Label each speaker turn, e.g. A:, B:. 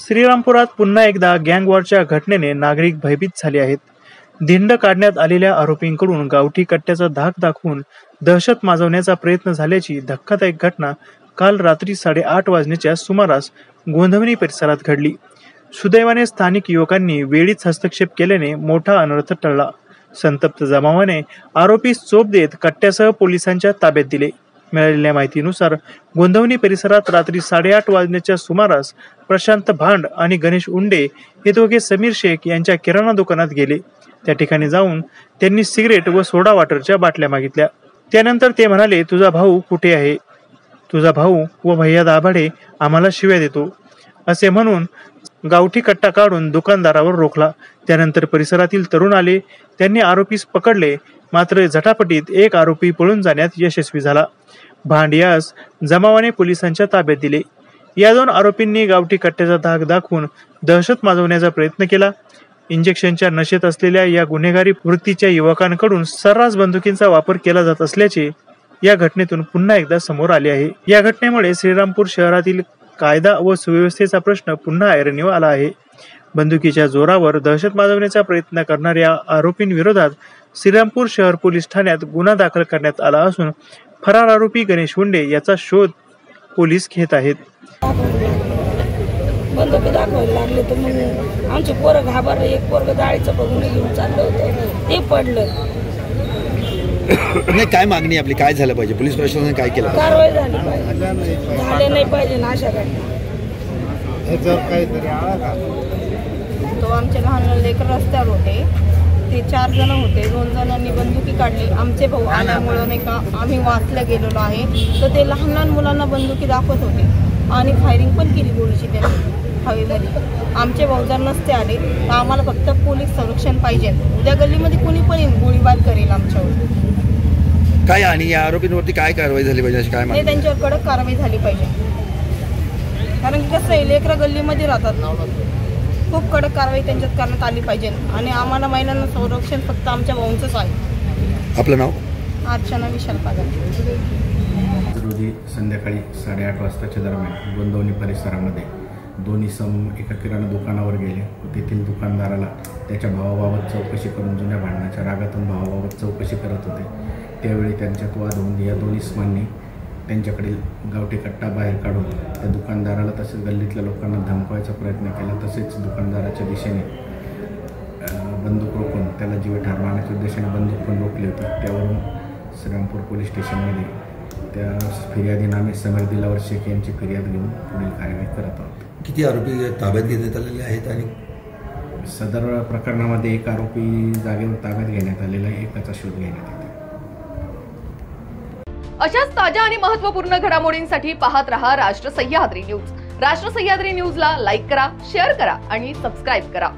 A: श्रीरामपुरात पुन्हा एकदा गँगवॉरच्या घटनेने नागरिक भयभीत झाले आहेत. धिंड काढण्यात आलेल्या आरोपींकडून गावठी कट्ट्याचा धाक दाखवून दहशत माजवण्याचा प्रयत्न झाल्याची धक्कादायक घटना काल रात्री 8:30 वाजण्याच्या सुमारास गोंधवणी परिसरात घडली. सुदैवाने स्थानिक युवकांनी वेळीच हस्तक्षेप केल्याने मोठा अनर्थ टळला. संतप्त जमावाने आरोपीस चोप देत कट्ट्यासह पोलिसांच्या ताब्यात दिले. मिळालेल्या माहितीनुसार गोंधवणी परिसरात रात्री 8:30 वाजण्याच्या सुमारास प्रशांत भांड आणि गणेश उंडे हे दोघे समीर शेख यांच्या किराणा दुकानात गेले. त्या ठिकाणी जाऊन त्यांनी सिगरेट व सोडा वॉटरच्या बाटल्या मागितल्या. त्यानंतर ते म्हणाले, तुझा भाऊ कुठे आहे? तुझा भाऊ व भैया दाभाडे आम्हाला शिव्या देतो, असे म्हणून गावठी कट्टा काढून दुकानदारावर रोखला. त्यानंतर परिसरातील तरुण आले. त्यांनी आरोपीस पकडले, मात्र झटापटीत एक आरोपी पळून जाण्यात यशस्वी झाला. भांड यास जमावाने पोलिसांच्या ताब्यात दिले. या दोन आरोपींनी गावठी कट्ट्याचा धाक दाखवून दहशत माजवण्याचा प्रयत्न केला. इंजेक्शनच्या नशेत असलेल्या या गुन्हेगारी वृत्तीच्या युवकांकडून सर्रास बंदुकींचा वापर केला जात असल्याचे या घटनेतून पुन्हा एकदा समोर आले आहे. या घटनेमुळे श्रीरामपूर शहरातील कायदा व सुव्यवस्थेचा प्रश्न पुन्हा ऐरणीवर आला आहे. बंदुकीच्या जोरावर दहशत माजवण्याचा प्रयत्न करणाऱ्या आरोपींविरोधात श्रीरामपूर शहर पोलीस ठाण्यात गुन्हा दाखल करण्यात आला असून फरार आरोपी गणेश हुंडे याचा शोध पोलीस घेत आहेत.
B: बंदुकी दाखवायला लागले तर मग आमचे पोरं घाबरले. एक पोरग जाळीचं बघून घेऊन चाललं होतं, ते पडलं.
C: नाही, काय मागणी आपली, काय झालं पाहिजे? पोलीस प्रशासनाने काय केलं?
B: कारवाई झाली पाहिजे, झाले नाही पाहिजे ना अशा घटना. तो आमचे लहान लेकर रस्त्यावर होते, ते 4 जण होते. 2 जणांनी बंदुकी काढली. आमचे भाऊ आल्यामुळं नाही का आम्ही वाचल्या गेलेलो आहे. तर ते लहान लहान मुलांना बंदुकी दाखवत होते आणि फायरिंग पण केली गोळीची त्यांनी हवेमध्ये. आमचे भाऊ जर नसते आले तर आम्हाला फक्त पोलीस संरक्षण पाहिजे. उद्या गल्लीमध्ये कोणी पण गोळीबार करेल आमच्यावर.
C: काय आणि या आरोपींवरती काय कारवाई झाली पाहिजे, काय
B: नाही, त्यांच्यावर कडक कारवाई झाली पाहिजे. कारण की कसं आहे, लेकरं गल्लीमध्ये राहतात ना, खूप कडक कारवाई त्यांच्यात करण्यात आली पाहिजे. आणि आम्हाला महिलांना संरक्षण फक्त आमच्या भाऊंचंच आहे.
C: आपलं नाव?
B: अर्चना विशाल पागल.
D: रोजी संध्याकाळी 8:30 वाजताच्या दरम्यान गोंधवणी परिसरामध्ये 2 इसम एका किराणा दुकानावर गेले. तेथील दुकानदाराला त्याच्या भावाबाबत चौकशी करून जुन्या भांडणाच्या रागातून भावाबाबत चौकशी करत होते. त्यावेळी त्यांच्यात वाद होऊन या 2 इसमांनी त्यांच्याकडील गावठी कट्टा बाहेर काढून त्या दुकानदाराला तसेच गल्लीतल्या लोकांना धमकवायचा प्रयत्न केला. तसेच दुकानदाराच्या दिशेने बंदूक रोखून त्याला जीवठार मारण्याच्या उद्देशाने बंदूक पण रोखली होती. त्यावरून श्रीरामपूर पोलीस स्टेशनमध्ये त्या फिर्यादीनामे समीर दिलावर शेख यांची फिर्याद घेऊन पुढील कार्यवाही करत आहोत.
C: किती आरोपी ताब्यात घेण्यात आलेले आहेत आणि
D: सदर प्रकरणामध्ये 1 आरोपी जागेवर ताब्यात घेण्यात आलेला आहे, एकाचा शोध घेण्यात येतो.
E: अशाच ताज्या आणि महत्त्वपूर्ण घडामोडींसाठी पाहत रहा राष्ट्र सह्याद्री न्यूज. राष्ट्र सह्याद्री न्यूजला लाईक करा, शेअर करा आणि सबस्क्राईब करा.